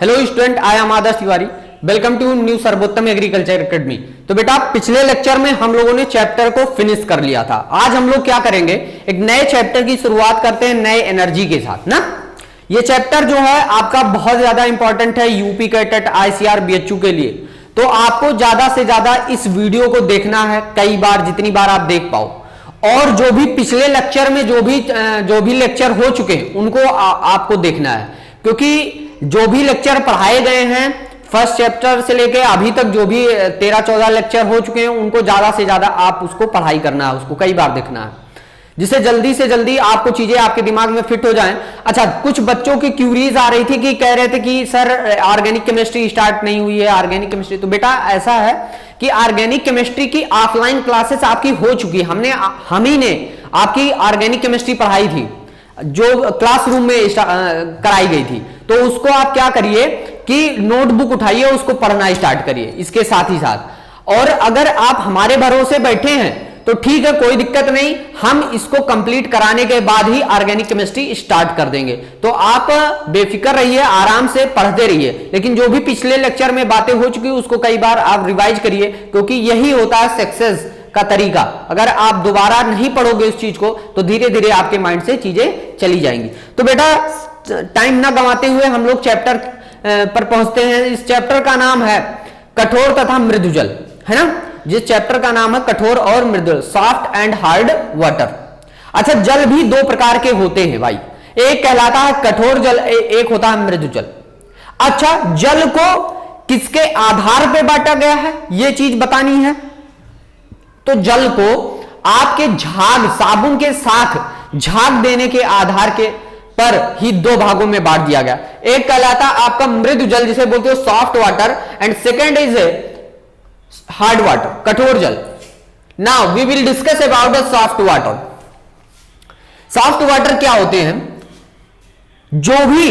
Hello student, I am Adarsh Tiwari. Welcome to new Sarvottam agriculture academy. तो बेटा, पिछले लेक्चर में हम लोगों ने चैप्टर को फिनिश कर लिया था। आज हम लोग क्या करेंगे, एक नए चैप्टर की शुरुआत करते हैं नए एनर्जी के साथ ना। ये चैप्टर जो है आपका बहुत ज्यादा इंपॉर्टेंट है यूपी कैटेट आईसीआर बीएचयू के लिए। तो आपको ज्यादा से ज्यादा इस वीडियो को देखना है, कई बार, जितनी बार आप देख पाओ। और जो भी पिछले लेक्चर में जो भी लेक्चर हो चुके हैं उनको आपको देखना है, क्योंकि जो भी लेक्चर पढ़ाए गए हैं फर्स्ट चैप्टर से लेके अभी तक जो भी 13-14 लेक्चर हो चुके हैं उनको ज्यादा से ज्यादा आप उसको पढ़ाई करना है, उसको कई बार देखना है, जिससे जल्दी से जल्दी आपको चीजें आपके दिमाग में फिट हो जाएं। अच्छा, कुछ बच्चों की क्यूरीज आ रही थी कि कह रहे थे कि सर ऑर्गेनिक केमिस्ट्री स्टार्ट नहीं हुई है, ऑर्गेनिक केमिस्ट्री। तो बेटा ऐसा है कि ऑर्गेनिक केमिस्ट्री की ऑफलाइन क्लासेस आपकी हो चुकी है। हम ही ने आपकी ऑर्गेनिक केमिस्ट्री पढ़ाई थी जो क्लासरूम में कराई गई थी। तो उसको आप क्या करिए कि नोटबुक उठाइए, उसको पढ़ना स्टार्ट करिए इसके साथ ही साथ। और अगर आप हमारे भरोसे बैठे हैं तो ठीक है, कोई दिक्कत नहीं, हम इसको कंप्लीट कराने के बाद ही ऑर्गेनिक केमिस्ट्री स्टार्ट कर देंगे। तो आप बेफिक्र रहिए, आराम से पढ़ते रहिए। लेकिन जो भी पिछले लेक्चर में बातें हो चुकी उसको कई बार आप रिवाइज करिए, क्योंकि यही होता है सक्सेस का तरीका। अगर आप दोबारा नहीं पढ़ोगे उस चीज को तो धीरे धीरे आपके माइंड से चीजें चली जाएंगी। तो बेटा टाइम ना गंवाते हुए हम लोग चैप्टर पर पहुंचते हैं। इस चैप्टर का नाम है कठोर तथा मृदु जल, है ना। जिस चैप्टर का नाम है कठोर और मृदु, सॉफ्ट एंड हार्ड वाटर। अच्छा, जल भी दो प्रकार के होते हैं भाई, एक कहलाता है कठोर जल, एक होता है मृदु जल। अच्छा, जल को किसके आधार पर बांटा गया है यह चीज बतानी है। तो जल को आपके झाग, साबुन के साथ झाग देने के आधार के पर ही दो भागों में बांट दिया गया। एक कहलाता आपका मृदु जल, जिसे बोलते हो soft water, and second is hard water, कठोर जल। Now we will discuss about the soft water. Soft water क्या होते हैं? जो भी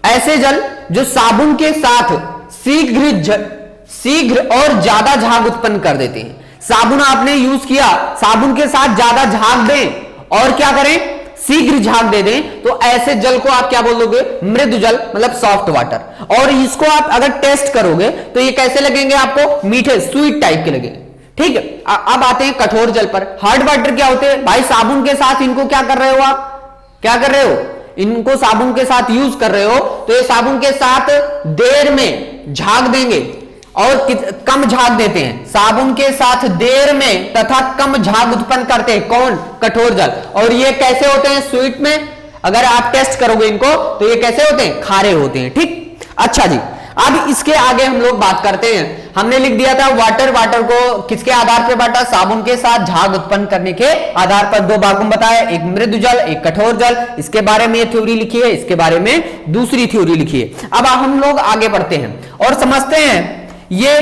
ऐसे जल जो साबुन के साथ शीघ्र और ज्यादा झाग उत्पन्न कर देते हैं। साबुन आपने यूज किया, साबुन के साथ ज्यादा झाग दें और क्या करें, शीघ्र झाग दे दें, तो ऐसे जल को आप क्या बोल दोगे, मृदु जल, मतलब सॉफ्ट वाटर। और इसको आप अगर टेस्ट करोगे तो ये कैसे लगेंगे आपको, मीठे, स्वीट टाइप के लगेंगे। ठीक है, अब आते हैं कठोर जल पर। हार्ड वाटर क्या होते हैं भाई? साबुन के साथ इनको क्या कर रहे हो, आप क्या कर रहे हो, इनको साबुन के साथ यूज कर रहे हो, तो ये साबुन के साथ देर में झाग देंगे और कम झाग देते हैं। साबुन के साथ देर में तथा कम झाग उत्पन्न करते हैं कौन, कठोर जल। और ये कैसे होते हैं, स्वीट में। अगर आप टेस्ट करोगे इनको तो ये कैसे होते हैं, खारे होते हैं। ठीक, अच्छा जी, अब इसके आगे हम लोग बात करते हैं। हमने लिख दिया था वाटर को किसके आधार पर बांटा, साबुन के साथ झाग उत्पन्न करने के आधार पर दो भागों में बताया, एक मृदु जल, एक कठोर जल। इसके बारे में थ्योरी लिखी है, इसके बारे में दूसरी थ्योरी लिखी है। अब हम लोग आगे बढ़ते हैं और समझते हैं ये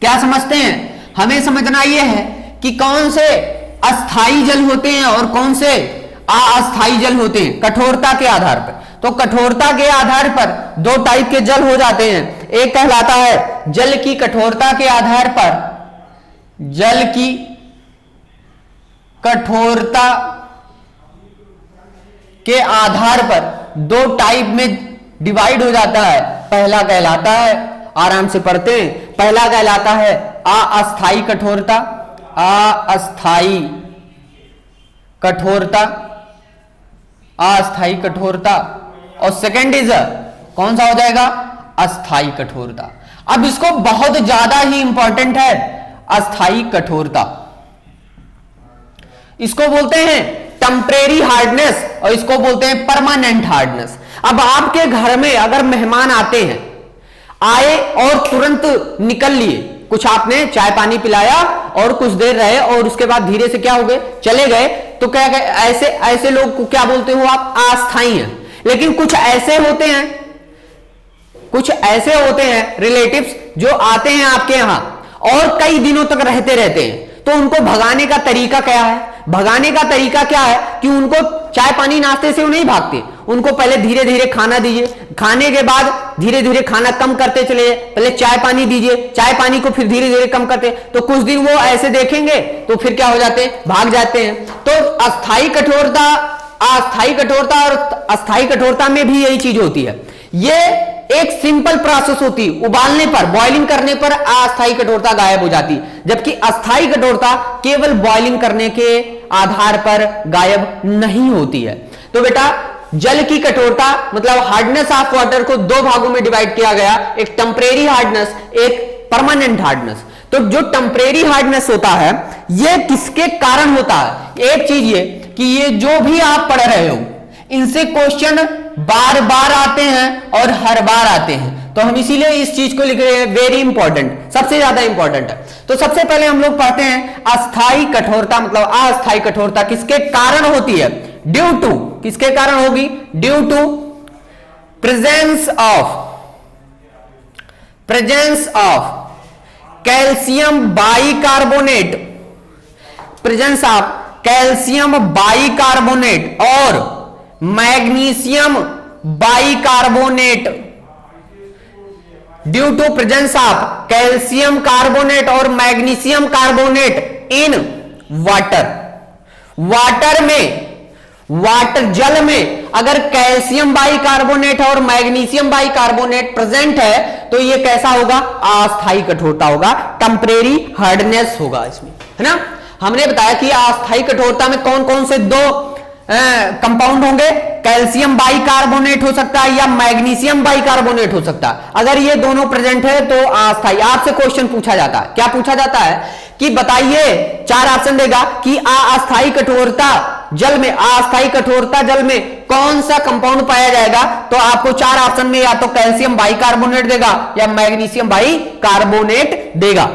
क्या समझते हैं। हमें समझना यह है कि कौन से अस्थाई जल होते हैं और कौन से अस्थाई जल होते हैं कठोरता के आधार पर। तो कठोरता के आधार पर दो टाइप के जल हो जाते हैं। एक कहलाता है जल की कठोरता के आधार पर, जल की कठोरता के आधार पर दो टाइप में डिवाइड हो जाता है। पहला कहलाता है, आराम से पढ़ते हैं, पहला कहलाता है अस्थाई कठोरता, अस्थाई कठोरता, अस्थाई कठोरता। और सेकंड इज कौन सा हो जाएगा, अस्थाई कठोरता। अब इसको बहुत ज्यादा ही इंपॉर्टेंट है, अस्थाई कठोरता। इसको बोलते हैं टेम्परेरी हार्डनेस और इसको बोलते हैं परमानेंट हार्डनेस। अब आपके घर में अगर मेहमान आते हैं, आए और तुरंत निकल लिए, कुछ आपने चाय पानी पिलाया और कुछ देर रहे और उसके बाद धीरे से क्या हो गए, चले गए, तो क्या ऐसे लोग को क्या बोलते हो आप, अस्थाई हैं। लेकिन कुछ ऐसे होते हैं रिलेटिव्स जो आते हैं आपके यहां और कई दिनों तक रहते हैं। तो उनको भगाने का तरीका क्या है, भगाने का तरीका क्या है कि उनको चाय पानी नाश्ते से वो नहीं भागते, उनको पहले धीरे धीरे खाना दीजिए, खाने के बाद धीरे धीरे खाना कम करते चले, पहले चाय पानी दीजिए, चाय पानी को फिर धीरे धीरे कम करते, तो कुछ दिन वो ऐसे देखेंगे तो फिर क्या हो जाते हैं, भाग जाते हैं। तो अस्थाई कठोरता, अस्थाई कठोरता और अस्थाई कठोरता में भी यही चीज होती है। ये एक सिंपल प्रोसेस होती, उबालने पर, बॉइलिंग करने पर अस्थायी कठोरता गायब हो जाती, जबकि अस्थायी कठोरता केवल बॉइलिंग करने के आधार पर गायब नहीं होती है। तो बेटा जल की कठोरता मतलब हार्डनेस ऑफ वाटर को दो भागों में डिवाइड किया गया, एक टेम्परेरी हार्डनेस, एक परमानेंट हार्डनेस। तो जो टेम्परेरी हार्डनेस होता है ये किसके कारण होता है? एक चीज ये कि ये जो भी आप पढ़ रहे हो इनसे क्वेश्चन बार बार आते हैं और हर बार आते हैं, तो हम इसीलिए इस चीज को लिख रहे हैं, वेरी इंपॉर्टेंट, सबसे ज्यादा इंपॉर्टेंट है। तो सबसे पहले हम लोग पढ़ते हैं अस्थायी कठोरता मतलब अस्थायी कठोरता किसके कारण होती है? ड्यू टू, किसके कारण होगी? Due to presence of calcium bicarbonate, presence of calcium bicarbonate और magnesium bicarbonate, due to presence of calcium carbonate और मैग्नीशियम कार्बोनेट इन वाटर। जल में अगर कैल्शियम बाइकार्बोनेट और मैग्नीशियम बाइकार्बोनेट प्रेजेंट है तो ये कैसा होगा? अस्थायी कठोरता होगा, टेम्परेरी हार्डनेस होगा इसमें, है ना। हमने बताया कि अस्थायी कठोरता में कौन कौन से दो कंपाउंड होंगे, कैल्शियम बाइकार्बोनेट हो सकता है या मैग्नीशियम बाइकार्बोनेट हो सकता है। अगर ये दोनों प्रेजेंट है तो अस्थायी। आपसे क्वेश्चन पूछा जाता है, क्या पूछा जाता है कि बताइए, चार ऑप्शन देगा कि अस्थायी कठोरता जल में, अस्थायी कठोरता जल में कौन सा कंपाउंड पाया जाएगा, तो आपको चार ऑप्शन में या तो कैल्शियम बाइकार्बोनेट देगा या मैग्नीशियम बाइकार्बोनेट देगा।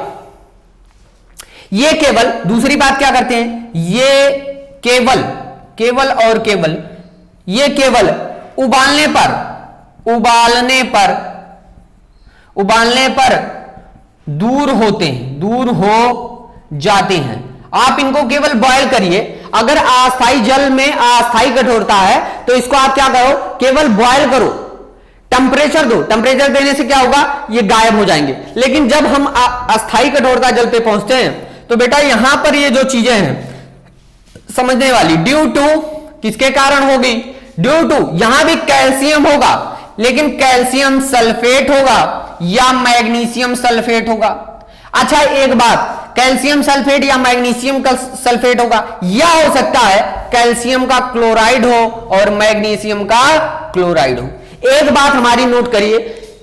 ये केवल, दूसरी बात क्या करते हैं, ये केवल ये केवल उबालने पर दूर हो जाते हैं। आप इनको केवल बॉयल करिए, अगर अस्थायी जल में अस्थायी कठोरता है तो इसको आप क्या करो, केवल बॉयल करो, टेम्परेचर दो, टेम्परेचर देने से क्या होगा, ये गायब हो जाएंगे। लेकिन जब हम अस्थायी कठोरता जल पे पहुंचते हैं तो बेटा यहां पर ये जो चीजें हैं समझने वाली, ड्यू टू किसके कारण होगी? ड्यू टू, यहां भी कैल्शियम होगा लेकिन कैल्शियम सल्फेट होगा या मैग्नीशियम सल्फेट होगा। अच्छा एक बात, कैल्शियम सल्फेट या मैग्नीशियम का सल्फेट होगा, या हो सकता है कैल्शियम का क्लोराइड हो और मैग्नीशियम का क्लोराइड हो। एक बात हमारी नोट करिए,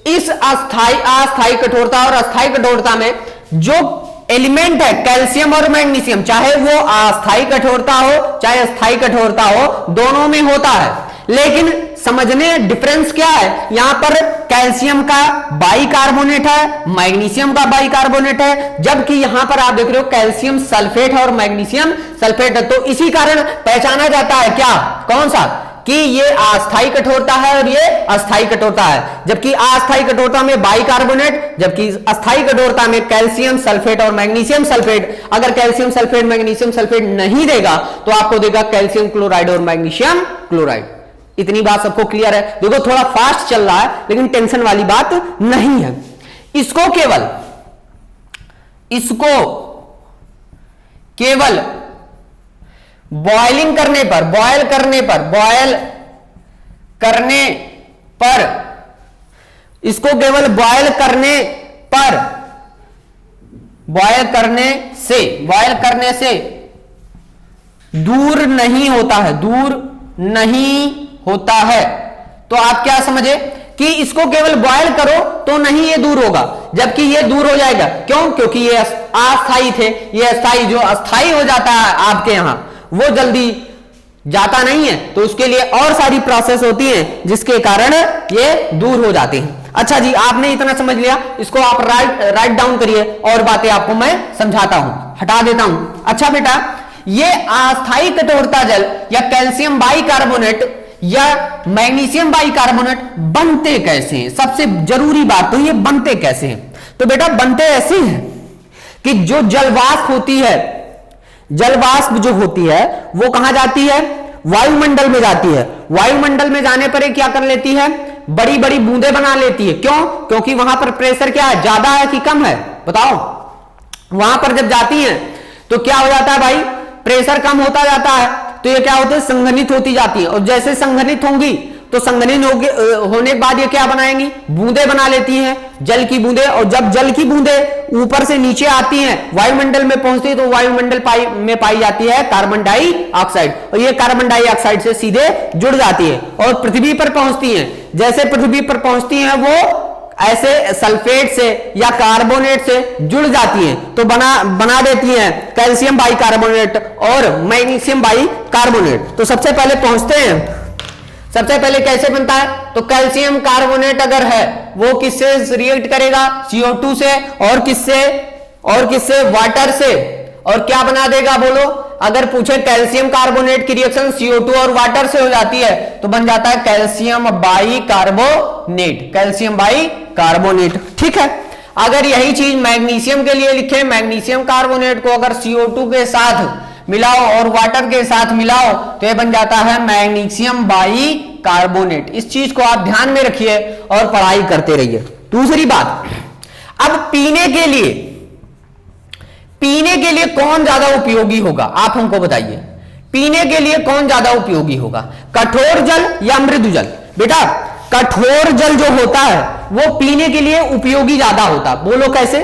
इस अस्थायी कठोरता और अस्थायी कठोरता में जो एलिमेंट है कैल्शियम और मैग्नीशियम, चाहे वो अस्थायी कठोरता हो चाहे अस्थायी कठोरता हो, दोनों में होता है। लेकिन समझने डिफरेंस क्या है, यहां पर कैल्शियम का बाइकार्बोनेट है, मैग्नीशियम का बाइकार्बोनेट है, जबकि यहां पर आप देख रहे हो कैल्शियम सल्फेट है और मैग्नीशियम सल्फेट है। तो इसी कारण पहचाना जाता है क्या, कौन सा, कि ये अस्थायी कठोरता है और ये अस्थायी कठोरता है। जबकि अस्थायी कठोरता में बाइकार्बोनेट, जबकि अस्थायी कठोरता में कैल्शियम सल्फेट और मैग्नीशियम सल्फेट। अगर कैल्शियम सल्फेट मैग्नीशियम सल्फेट नहीं देगा तो आपको देगा कैल्शियम क्लोराइड और मैग्नीशियम क्लोराइड। इतनी बात सबको क्लियर है? देखो थोड़ा फास्ट चल रहा है लेकिन टेंशन वाली बात नहीं है। इसको केवल बॉयल करने पर इसको केवल बॉयल करने से दूर नहीं होता है। तो आप क्या समझे कि इसको केवल बॉयल करो तो नहीं ये दूर होगा, जबकि ये दूर हो जाएगा। क्यों? क्योंकि ये अस्थायी थे, ये अस्थायी, जो अस्थायी हो जाता है आपके यहां वो जल्दी जाता नहीं है, तो उसके लिए और सारी प्रोसेस होती है जिसके कारण ये दूर हो जाते हैं। अच्छा जी, आपने इतना समझ लिया, इसको आप राइट डाउन करिए और बातें आपको मैं समझाता हूं, हटा देता हूं। अच्छा बेटा, ये अस्थायी कठोरता जल या कैल्शियम बाइकार्बोनेट या मैग्नीशियम बाइकार्बोनेट बनते कैसे हैं? सबसे जरूरी बात तो ये बनते कैसे हैं। तो बेटा बनते ऐसे हैं कि जो जलवाष्प होती है, जलवाष्प जो होती है वो कहां जाती है? वायुमंडल में जाती है। वायुमंडल में जाने पर ये क्या कर लेती है? बड़ी बड़ी बूंदें बना लेती है। क्यों? क्योंकि वहां पर प्रेशर क्या है, ज्यादा है कि कम है, बताओ। वहां पर जब जाती है तो क्या हो जाता है भाई, प्रेशर कम होता जाता है, तो ये क्या होते हैं, संघनित होती जाती है। और जैसे संघनित होंगी तो संघनित होने के बाद ये क्या बनाएंगी, बूंदे बना लेती हैं, जल की बूंदे। और जब जल की बूंदे ऊपर से नीचे आती हैं, वायुमंडल में पहुंचती है, तो वायुमंडल में पाई जाती है कार्बन डाइऑक्साइड, और ये कार्बन डाइऑक्साइड से सीधे जुड़ जाती है और पृथ्वी पर पहुंचती हैं। जैसे पृथ्वी पर पहुंचती हैं वो ऐसे सल्फेट से या कार्बोनेट से जुड़ जाती हैं, तो बना देती हैं कैल्शियम बाइकार्बोनेट और मैग्नीशियम बाइकार्बोनेट। तो सबसे पहले पहुंचते हैं, सबसे पहले कैसे बनता है, तो कैल्शियम कार्बोनेट अगर है वो किससे रिएक्ट करेगा, CO2 से, और किससे वाटर से, और क्या बना देगा बोलो, अगर पूछे कैल्शियम कार्बोनेट की रिएक्शन CO2 और वाटर से हो जाती है तो बन जाता है कैल्शियम बाइकार्बोनेट, कैल्शियम बाइकार्बोनेट। ठीक है, अगर यही चीज मैग्नीशियम के लिए लिखे, मैग्नीशियम कार्बोनेट को अगर CO2 के साथ मिलाओ और वाटर के साथ मिलाओ तो यह बन जाता है मैग्नीशियम बाइकार्बोनेट। इस चीज को आप ध्यान में रखिए और पढ़ाई करते रहिए। दूसरी बात, अब पीने के लिए कौन ज्यादा उपयोगी होगा, आप हमको बताइए, पीने के लिए कौन ज्यादा उपयोगी होगा, कठोर जल या मृदु जल। बेटा कठोर जल जो होता है वो पीने के लिए उपयोगी ज्यादा होता, बोलो कैसे।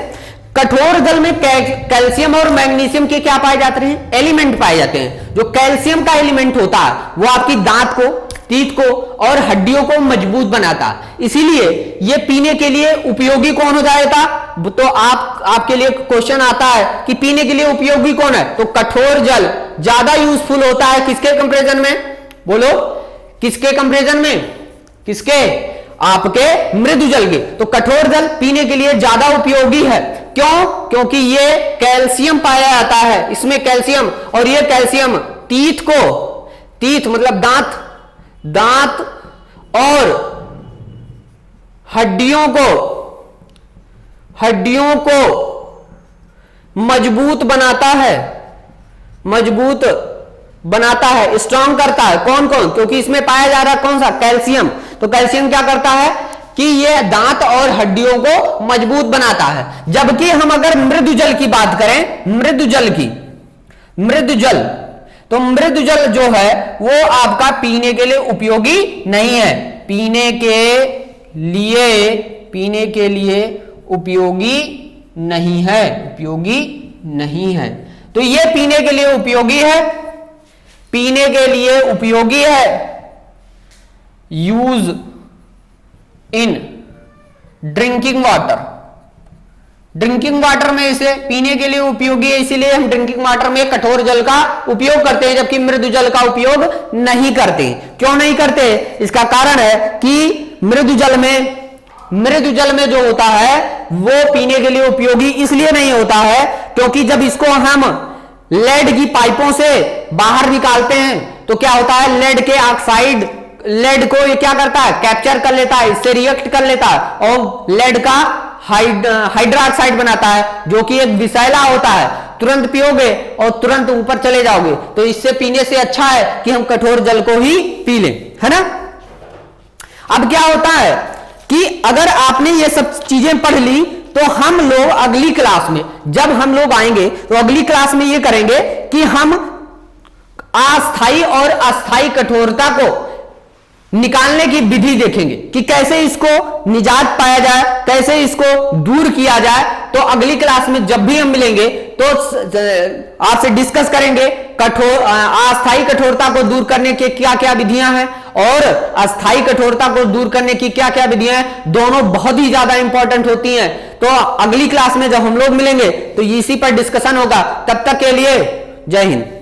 कठोर जल में कैल्शियम और मैग्नीशियम के क्या पाए जाते हैं, एलिमेंट पाए जाते हैं। जो कैल्शियम का एलिमेंट होता है वो आपकी दांत को, तीत को और हड्डियों को मजबूत बनाता है, इसीलिए ये पीने के लिए उपयोगी कौन हो जाएगा। तो आपके लिए क्वेश्चन आता है कि पीने के लिए उपयोगी कौन है, तो कठोर जल ज्यादा यूजफुल होता है किसके कंपैरिजन में, बोलो किसके कंपैरिजन में, किसके, आपके मृदु जल के। तो कठोर जल पीने के लिए ज्यादा उपयोगी है, क्यों, क्योंकि ये कैल्शियम पाया जाता है इसमें, कैल्शियम, और ये कैल्शियम तीत को, तीत मतलब दांत और हड्डियों को मजबूत बनाता है, स्ट्रांग करता है। कौन, क्योंकि इसमें पाया जा रहा है कौन सा, कैल्शियम। तो कैल्शियम क्या करता है कि ये दांत और हड्डियों को मजबूत बनाता है। जबकि हम अगर मृदु जल की बात करें, तो मृदु जल जो है वो आपका पीने के लिए उपयोगी नहीं है, पीने के लिए उपयोगी नहीं है। तो ये पीने के लिए उपयोगी है, यूज इन ड्रिंकिंग वाटर में इसे पीने के लिए उपयोगी है, इसीलिए हम ड्रिंकिंग वाटर में कठोर जल का उपयोग करते हैं, जबकि मृदु जल का उपयोग नहीं करते। क्यों नहीं करते, इसका कारण है कि मृदु जल में जो होता है वो पीने के लिए उपयोगी इसलिए नहीं होता है क्योंकि जब इसको हम लेड की पाइपों से बाहर निकालते हैं तो क्या होता है, लेड को ये क्या करता है, कैप्चर कर लेता है, इससे रिएक्ट कर लेता है और लेड का हाइड्रोक्साइड बनाता है, जो कि एक विषैला होता है। तुरंत पियोगे और तुरंत ऊपर चले जाओगे, तो इससे पीने से अच्छा है कि हम कठोर जल को ही पी लें, है ना। अब क्या होता है कि अगर आपने ये सब चीजें पढ़ ली तो हम लोग अगली क्लास में, जब हम लोग आएंगे तो अगली क्लास में ये करेंगे कि हम अस्थाई और अस्थाई कठोरता को निकालने की विधि देखेंगे कि कैसे इसको निजात पाया जाए, कैसे इसको दूर किया जाए। तो अगली क्लास में जब भी हम मिलेंगे तो आपसे डिस्कस करेंगे अस्थाई कठोरता को दूर करने के क्या क्या विधियां हैं और अस्थाई कठोरता को दूर करने की क्या क्या विधियां हैं। दोनों बहुत ही ज्यादा इंपॉर्टेंट होती हैं। तो अगली क्लास में जब हम लोग मिलेंगे तो इसी पर डिस्कशन होगा। तब तक के लिए जय हिंद।